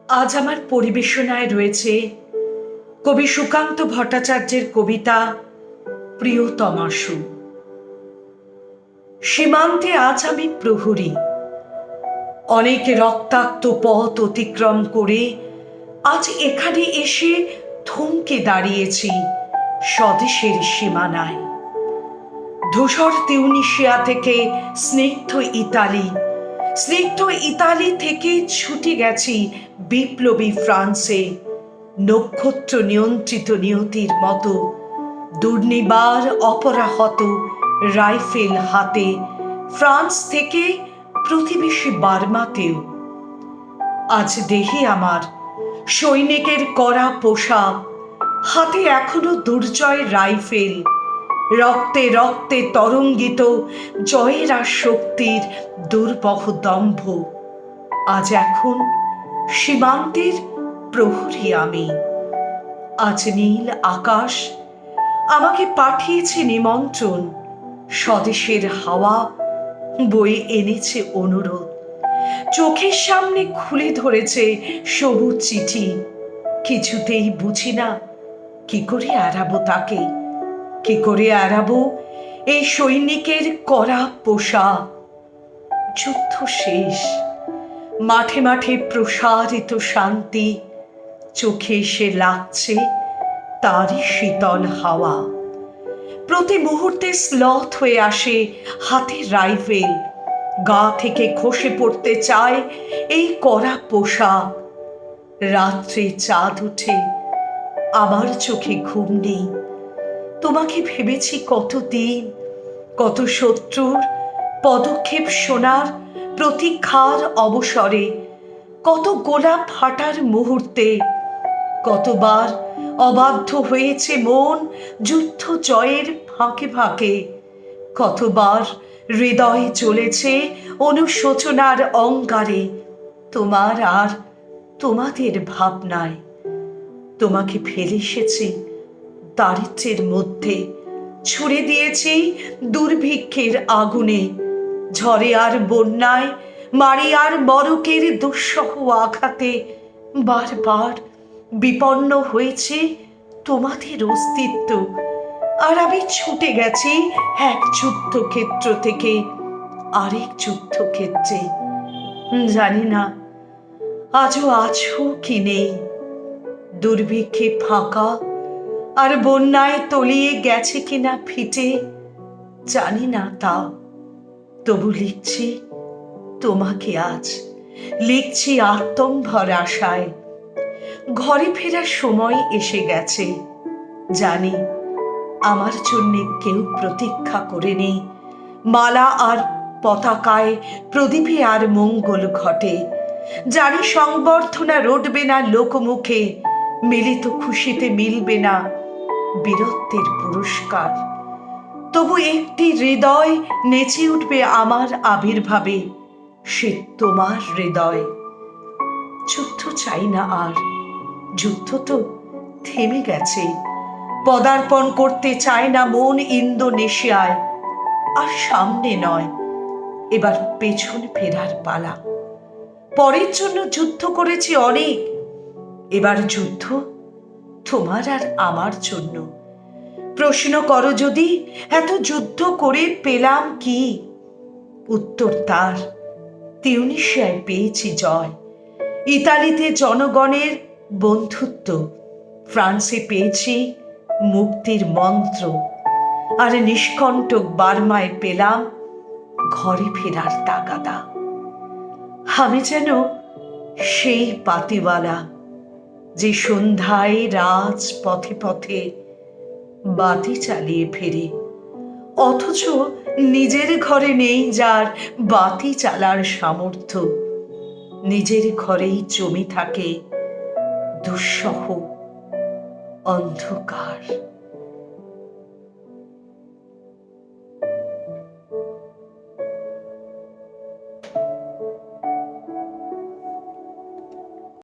আজ আমার পরিবেশনায় রয়েছে কবি সুকান্ত ভট্টাচার্যের কবিতা প্রিয়তমাশু। সীমান্তে আজ আমি প্রহরী, অনেক রক্তাক্ত পথ অতিক্রম করে আজ এখানে এসে থমকে দাঁড়িয়েছি স্বদেশের সীমানায়। ধূসর তিউনিসিয়া থেকে স্নিগ্ধ ইতালি থেকে ছুটে গেছি বিপ্লবী ফ্রান্সে, নক্ষত্র নিয়ন্ত্রিত নিয়তির মতো দুর্নিবার অপরাহত রাইফেল হাতে ফ্রান্স থেকে প্রতিবেশী বার্মাতেও। আজ দেহে আমার সৈনিকের কড়া পোশাক, হাতে এখনো দুর্জয় রাইফেল, রক্তে রক্তে তরঙ্গিত জয়ের আর শক্তির দুর্বহ দম্ভ। আজ এখন সীমান্তের প্রহরী আমি। আজ নীল আকাশ আমাকে পাঠিয়েছে নিমন্ত্রণ, স্বদেশের হাওয়া বয়ে এনেছে অনুরোধ, চোখের সামনে খুলে ধরেছে সবুজ চিঠি। কিছুতেই বুঝি না কি করে এড়াবো তাকে, কি করে এড়াবো এই সৈনিকের কড়া পোশাক। যুদ্ধ শেষ, মাঠে মাঠে প্রসারিত শান্তি, চোখে এসে লাগছে তারই শীতল হাওয়া। প্রতি মুহূর্তে স্লথ হয়ে আসে হাতের রাইফেল, গা থেকে খসে পড়তে চায় এই কড়া পোশাক। রাত্রে চাঁদ ওঠে, আমার চোখে ঘুম নেই। তোমাকে ভেবেছি কতদিন, কত শত্রুর পদক্ষেপ শোনার প্রতীক্ষার অবসরে, কত গোলাপ ফাটার মুহূর্তে, কতবার অবাধ্য হয়েছে মন যুদ্ধ জয়ের ফাঁকে ফাঁকে, কতবার হৃদয় চলেছে অনুশোচনার অঙ্গারে তোমার আর তোমাদের ভাবনায়। তোমাকে ফেলে এসেছি দারিদ্র্যের মধ্যে, ছুড়ে দিয়েছি দুর্ভিক্ষের আগুনে, ঝড়ে আর বন্যায়, মারি আর মরকের দুঃসহ আঘাতে বারবার বিপন্ন হয়েছে তোমাদের অস্তিত্ব। আর আমি ছুটে গেছি এক যুদ্ধক্ষেত্র থেকে আরেক যুদ্ধক্ষেত্রে। জানি না আজও আছো কি নেই, দুর্ভিক্ষে ফাঁকা আর বন্যায় তলিয়ে গেছে কিনা ফিটে, জানি না তা। তবু লিখছি তোমাকে আজ, লিখছি আত্মম্ভর আশায়। ঘরে ফেরার সময় এসে গেছে, জানি আমার জন্যে কেউ প্রতীক্ষা করে নেই। মালা আর পতাকায় প্রদীপে আর মঙ্গল ঘটে, জানি সংবর্ধনা রটবে না লোকমুখে, মিলিত খুশিতে মিলবে না বীরত্বের পুরস্কার। তবু একটি হৃদয় নেচে উঠবে আমার আবির্ভাবে, সে তোমার হৃদয়। যুদ্ধ চাই না আর, যুদ্ধ তো থেমে গেছে। পদার্পণ করতে চায় না মন ইন্দোনেশিয়ায়। আর সামনে নয়, এবার পেছন ফেরার পালা। পরের জন্য যুদ্ধ করেছি অনেক, এবার যুদ্ধ তোমার আর আমার জন্য। প্রশ্ন করো যদি এত যুদ্ধ করে পেলাম কি, উত্তর তার তিউনিসিয়ায় পেয়েছি জয়, ইতালিতে জনগণের বন্ধুত্ব, ফ্রান্সে পেয়েছি মুক্তির মন্ত্র, আর নিষ্কণ্টক বার্মায় পেলাম ঘরে ফেরার তাগাদা। আমি যেন সেই পাতিওয়ালা যে সন্ধ্যায় রাজ পথে পথে বাতি চালিয়ে ফেরে, অথচ নিজের ঘরে নেই যার বাতি চালার সামর্থ্য। নিজের ঘরেই জমে থাকে দুঃসহ অন্ধকার।